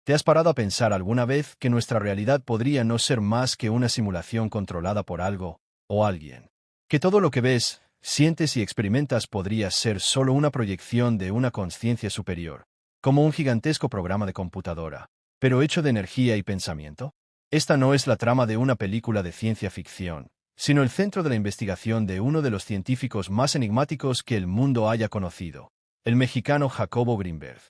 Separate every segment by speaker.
Speaker 1: ¿Te has parado a pensar alguna vez que nuestra realidad podría no ser más que una simulación controlada por algo o alguien? Que todo lo que ves, sientes y experimentas podría ser solo una proyección de una conciencia superior, como un gigantesco programa de computadora, pero hecho de energía y pensamiento. Esta no es la trama de una película de ciencia ficción, sino el centro de la investigación de uno de los científicos más enigmáticos que el mundo haya conocido, el mexicano Jacobo Greenberg.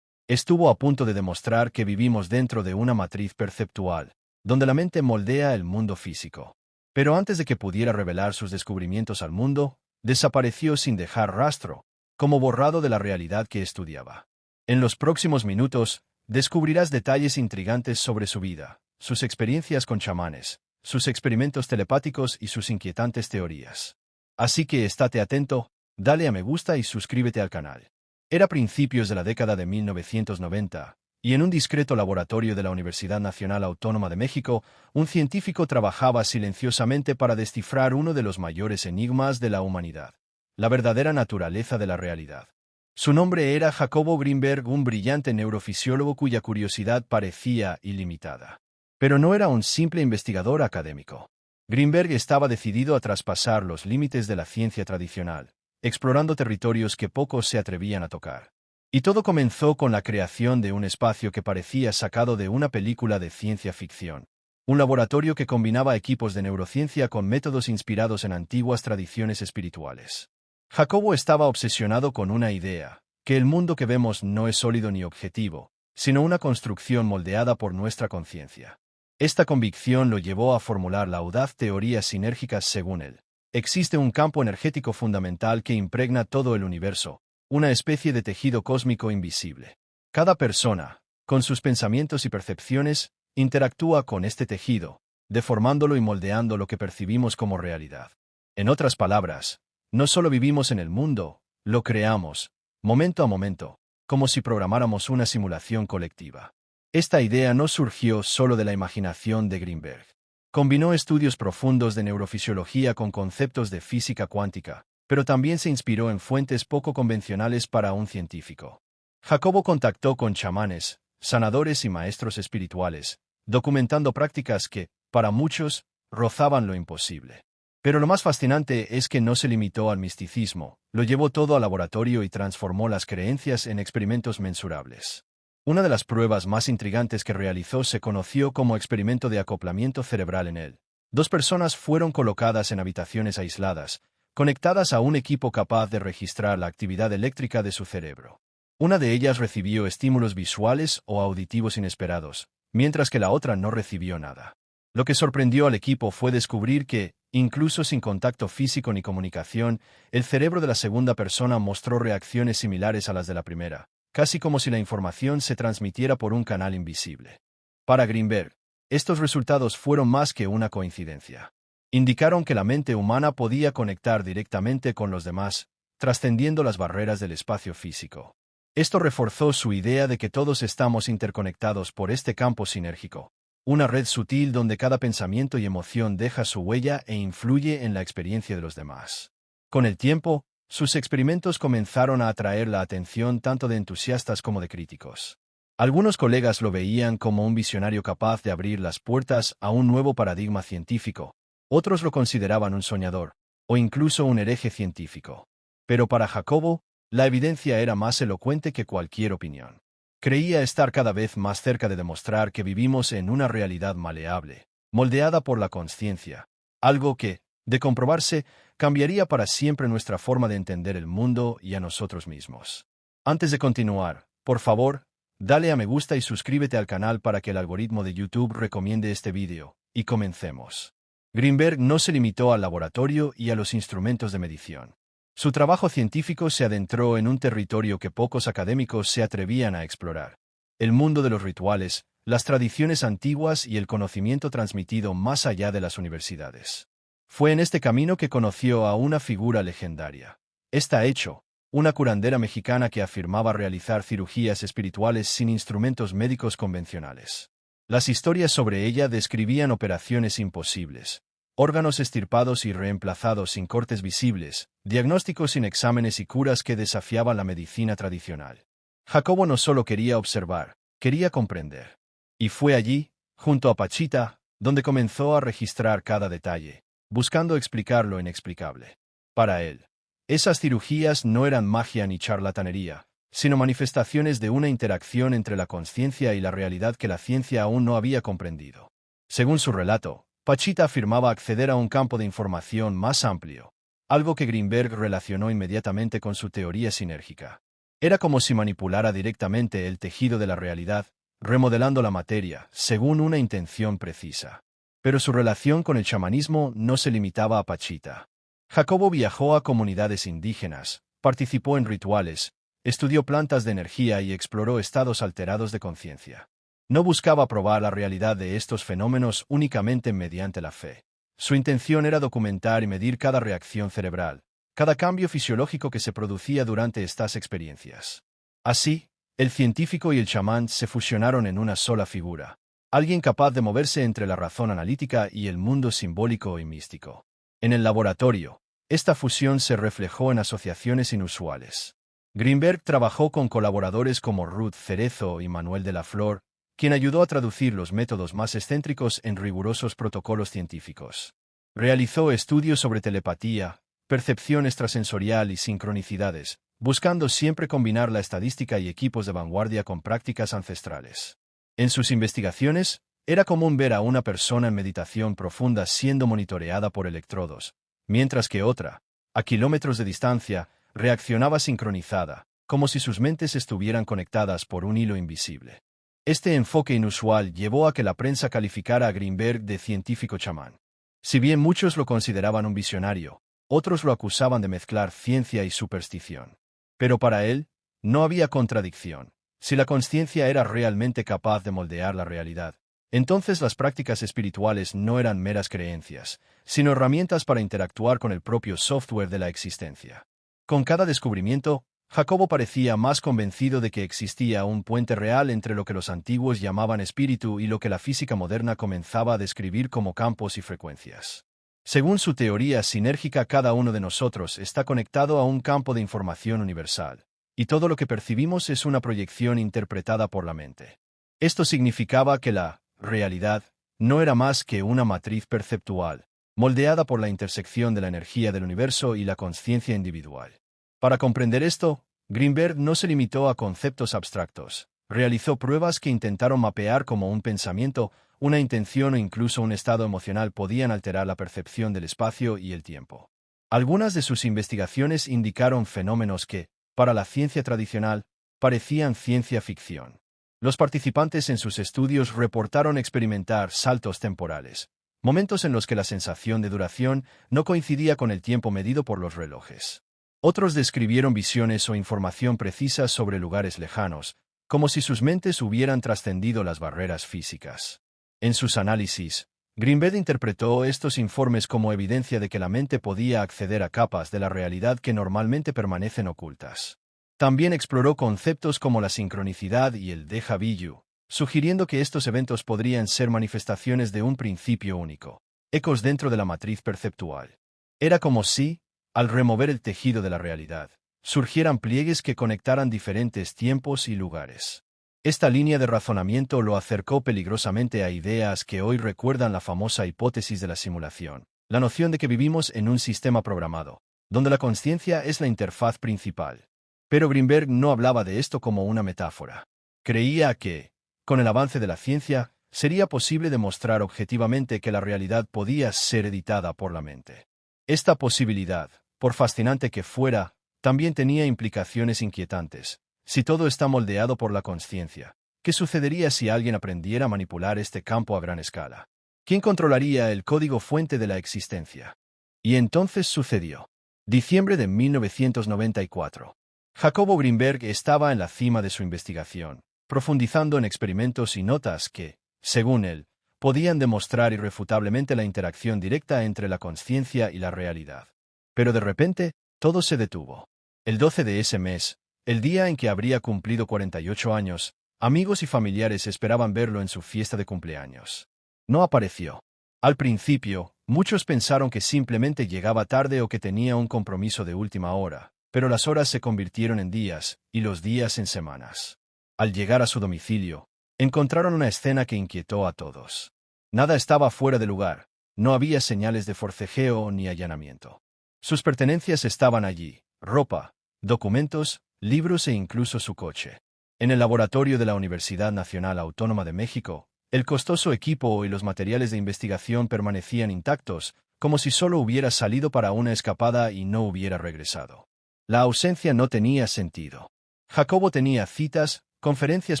Speaker 1: Estuvo a punto de demostrar que vivimos dentro de una matriz perceptual, donde la mente moldea el mundo físico. Pero antes de que pudiera revelar sus descubrimientos al mundo, desapareció sin dejar rastro, como borrado de la realidad que estudiaba. En los próximos minutos, descubrirás detalles intrigantes sobre su vida, sus experiencias con chamanes, sus experimentos telepáticos y sus inquietantes teorías. Así que estate atento, dale a me gusta y suscríbete al canal. Era principios de la década de 1990, y en un discreto laboratorio de la Universidad Nacional Autónoma de México, un científico trabajaba silenciosamente para descifrar uno de los mayores enigmas de la humanidad: la verdadera naturaleza de la realidad. Su nombre era Jacobo Greenberg, un brillante neurofisiólogo cuya curiosidad parecía ilimitada. Pero no era un simple investigador académico. Greenberg estaba decidido a traspasar los límites de la ciencia tradicional, explorando territorios que pocos se atrevían a tocar. Y todo comenzó con la creación de un espacio que parecía sacado de una película de ciencia ficción. Un laboratorio que combinaba equipos de neurociencia con métodos inspirados en antiguas tradiciones espirituales. Jacobo estaba obsesionado con una idea: que el mundo que vemos no es sólido ni objetivo, sino una construcción moldeada por nuestra conciencia. Esta convicción lo llevó a formular la audaz teoría sinérgica según él. Existe un campo energético fundamental que impregna todo el universo, una especie de tejido cósmico invisible. Cada persona, con sus pensamientos y percepciones, interactúa con este tejido, deformándolo y moldeando lo que percibimos como realidad. En otras palabras, no solo vivimos en el mundo, lo creamos, momento a momento, como si programáramos una simulación colectiva. Esta idea no surgió solo de la imaginación de Greenberg. Combinó estudios profundos de neurofisiología con conceptos de física cuántica, pero también se inspiró en fuentes poco convencionales para un científico. Jacobo contactó con chamanes, sanadores y maestros espirituales, documentando prácticas que, para muchos, rozaban lo imposible. Pero lo más fascinante es que no se limitó al misticismo, lo llevó todo al laboratorio y transformó las creencias en experimentos mensurables. Una de las pruebas más intrigantes que realizó se conoció como experimento de acoplamiento cerebral en él. Dos personas fueron colocadas en habitaciones aisladas, conectadas a un equipo capaz de registrar la actividad eléctrica de su cerebro. Una de ellas recibió estímulos visuales o auditivos inesperados, mientras que la otra no recibió nada. Lo que sorprendió al equipo fue descubrir que, incluso sin contacto físico ni comunicación, el cerebro de la segunda persona mostró reacciones similares a las de la primera, casi como si la información se transmitiera por un canal invisible. Para Greenberg, estos resultados fueron más que una coincidencia. Indicaron que la mente humana podía conectar directamente con los demás, trascendiendo las barreras del espacio físico. Esto reforzó su idea de que todos estamos interconectados por este campo sinérgico, una red sutil donde cada pensamiento y emoción deja su huella e influye en la experiencia de los demás. Con el tiempo, sus experimentos comenzaron a atraer la atención tanto de entusiastas como de críticos. Algunos colegas lo veían como un visionario capaz de abrir las puertas a un nuevo paradigma científico, otros lo consideraban un soñador, o incluso un hereje científico. Pero para Jacobo, la evidencia era más elocuente que cualquier opinión. Creía estar cada vez más cerca de demostrar que vivimos en una realidad maleable, moldeada por la consciencia, algo que, de comprobarse, cambiaría para siempre nuestra forma de entender el mundo y a nosotros mismos. Antes de continuar, por favor, dale a me gusta y suscríbete al canal para que el algoritmo de YouTube recomiende este vídeo, y comencemos. Greenberg no se limitó al laboratorio y a los instrumentos de medición. Su trabajo científico se adentró en un territorio que pocos académicos se atrevían a explorar: el mundo de los rituales, las tradiciones antiguas y el conocimiento transmitido más allá de las universidades. Fue en este camino que conoció a una figura legendaria. Esta Hecho, una curandera mexicana que afirmaba realizar cirugías espirituales sin instrumentos médicos convencionales. Las historias sobre ella describían operaciones imposibles, órganos extirpados y reemplazados sin cortes visibles, diagnósticos sin exámenes y curas que desafiaban la medicina tradicional. Jacobo no solo quería observar, quería comprender. Y fue allí, junto a Pachita, donde comenzó a registrar cada detalle, buscando explicar lo inexplicable. Para él, esas cirugías no eran magia ni charlatanería, sino manifestaciones de una interacción entre la conciencia y la realidad que la ciencia aún no había comprendido. Según su relato, Pachita afirmaba acceder a un campo de información más amplio, algo que Greenberg relacionó inmediatamente con su teoría sinérgica. Era como si manipulara directamente el tejido de la realidad, remodelando la materia, según una intención precisa. Pero su relación con el chamanismo no se limitaba a Pachita. Jacobo viajó a comunidades indígenas, participó en rituales, estudió plantas de energía y exploró estados alterados de conciencia. No buscaba probar la realidad de estos fenómenos únicamente mediante la fe. Su intención era documentar y medir cada reacción cerebral, cada cambio fisiológico que se producía durante estas experiencias. Así, el científico y el chamán se fusionaron en una sola figura, alguien capaz de moverse entre la razón analítica y el mundo simbólico y místico. En el laboratorio, esta fusión se reflejó en asociaciones inusuales. Greenberg trabajó con colaboradores como Ruth Cerezo y Manuel de la Flor, quien ayudó a traducir los métodos más excéntricos en rigurosos protocolos científicos. Realizó estudios sobre telepatía, percepción extrasensorial y sincronicidades, buscando siempre combinar la estadística y equipos de vanguardia con prácticas ancestrales. En sus investigaciones, era común ver a una persona en meditación profunda siendo monitoreada por electrodos, mientras que otra, a kilómetros de distancia, reaccionaba sincronizada, como si sus mentes estuvieran conectadas por un hilo invisible. Este enfoque inusual llevó a que la prensa calificara a Greenberg de científico chamán. Si bien muchos lo consideraban un visionario, otros lo acusaban de mezclar ciencia y superstición. Pero para él, no había contradicción. Si la consciencia era realmente capaz de moldear la realidad, entonces las prácticas espirituales no eran meras creencias, sino herramientas para interactuar con el propio software de la existencia. Con cada descubrimiento, Jacobo parecía más convencido de que existía un puente real entre lo que los antiguos llamaban espíritu y lo que la física moderna comenzaba a describir como campos y frecuencias. Según su teoría sinérgica, cada uno de nosotros está conectado a un campo de información universal, y todo lo que percibimos es una proyección interpretada por la mente. Esto significaba que la realidad no era más que una matriz perceptual, moldeada por la intersección de la energía del universo y la conciencia individual. Para comprender esto, Greenberg no se limitó a conceptos abstractos. Realizó pruebas que intentaron mapear cómo un pensamiento, una intención o incluso un estado emocional podían alterar la percepción del espacio y el tiempo. Algunas de sus investigaciones indicaron fenómenos que, para la ciencia tradicional, parecían ciencia ficción. Los participantes en sus estudios reportaron experimentar saltos temporales, momentos en los que la sensación de duración no coincidía con el tiempo medido por los relojes. Otros describieron visiones o información precisa sobre lugares lejanos, como si sus mentes hubieran trascendido las barreras físicas. En sus análisis, Greenberg interpretó estos informes como evidencia de que la mente podía acceder a capas de la realidad que normalmente permanecen ocultas. También exploró conceptos como la sincronicidad y el déjà vu, sugiriendo que estos eventos podrían ser manifestaciones de un principio único, ecos dentro de la matriz perceptual. Era como si, al remover el tejido de la realidad, surgieran pliegues que conectaran diferentes tiempos y lugares. Esta línea de razonamiento lo acercó peligrosamente a ideas que hoy recuerdan la famosa hipótesis de la simulación, la noción de que vivimos en un sistema programado, donde la conciencia es la interfaz principal. Pero Greenberg no hablaba de esto como una metáfora. Creía que, con el avance de la ciencia, sería posible demostrar objetivamente que la realidad podía ser editada por la mente. Esta posibilidad, por fascinante que fuera, también tenía implicaciones inquietantes. Si todo está moldeado por la conciencia, ¿qué sucedería si alguien aprendiera a manipular este campo a gran escala? ¿Quién controlaría el código fuente de la existencia? Y entonces sucedió. Diciembre de 1994. Jacobo Greenberg estaba en la cima de su investigación, profundizando en experimentos y notas que, según él, podían demostrar irrefutablemente la interacción directa entre la conciencia y la realidad. Pero de repente, todo se detuvo. El 12 de ese mes, el día en que habría cumplido 48 años, amigos y familiares esperaban verlo en su fiesta de cumpleaños. No apareció. Al principio, muchos pensaron que simplemente llegaba tarde o que tenía un compromiso de última hora, pero las horas se convirtieron en días, y los días en semanas. Al llegar a su domicilio, Encontraron una escena que inquietó a todos. Nada estaba fuera de lugar, no había señales de forcejeo ni allanamiento. Sus pertenencias estaban allí: ropa, documentos, libros e incluso su coche. En el laboratorio de la Universidad Nacional Autónoma de México, el costoso equipo y los materiales de investigación permanecían intactos, como si solo hubiera salido para una escapada y no hubiera regresado. La ausencia no tenía sentido. Jacobo tenía citas, conferencias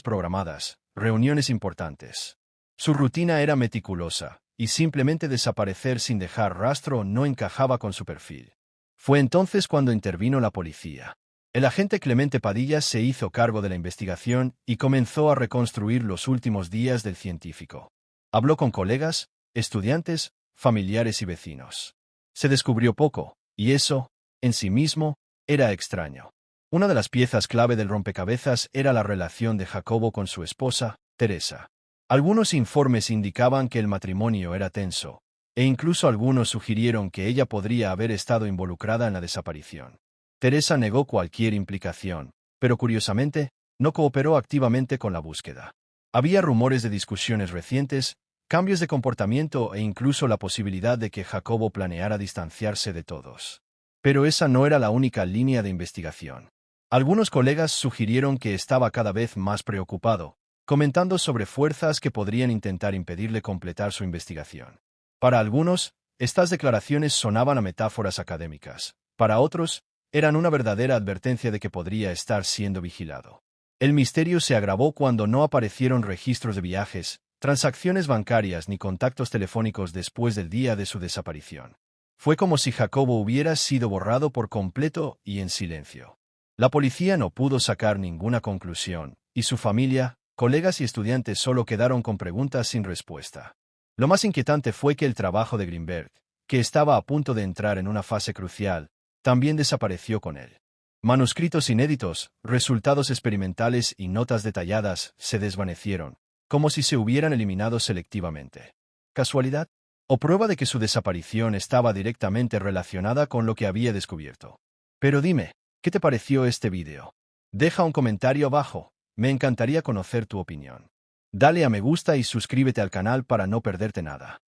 Speaker 1: programadas, reuniones importantes. Su rutina era meticulosa, y simplemente desaparecer sin dejar rastro no encajaba con su perfil. Fue entonces cuando intervino la policía. El agente Clemente Padilla se hizo cargo de la investigación y comenzó a reconstruir los últimos días del científico. Habló con colegas, estudiantes, familiares y vecinos. Se descubrió poco, y eso, en sí mismo, era extraño. Una de las piezas clave del rompecabezas era la relación de Jacobo con su esposa, Teresa. Algunos informes indicaban que el matrimonio era tenso, e incluso algunos sugirieron que ella podría haber estado involucrada en la desaparición. Teresa negó cualquier implicación, pero curiosamente, no cooperó activamente con la búsqueda. Había rumores de discusiones recientes, cambios de comportamiento e incluso la posibilidad de que Jacobo planeara distanciarse de todos. Pero esa no era la única línea de investigación. Algunos colegas sugirieron que estaba cada vez más preocupado, comentando sobre fuerzas que podrían intentar impedirle completar su investigación. Para algunos, estas declaraciones sonaban a metáforas académicas. Para otros, eran una verdadera advertencia de que podría estar siendo vigilado. El misterio se agravó cuando no aparecieron registros de viajes, transacciones bancarias ni contactos telefónicos después del día de su desaparición. Fue como si Jacobo hubiera sido borrado por completo y en silencio. La policía no pudo sacar ninguna conclusión, y su familia, colegas y estudiantes solo quedaron con preguntas sin respuesta. Lo más inquietante fue que el trabajo de Greenberg, que estaba a punto de entrar en una fase crucial, también desapareció con él. Manuscritos inéditos, resultados experimentales y notas detalladas se desvanecieron, como si se hubieran eliminado selectivamente. ¿Casualidad? ¿O prueba de que su desaparición estaba directamente relacionada con lo que había descubierto? Pero dime, ¿qué te pareció este vídeo? Deja un comentario abajo, me encantaría conocer tu opinión. Dale a me gusta y suscríbete al canal para no perderte nada.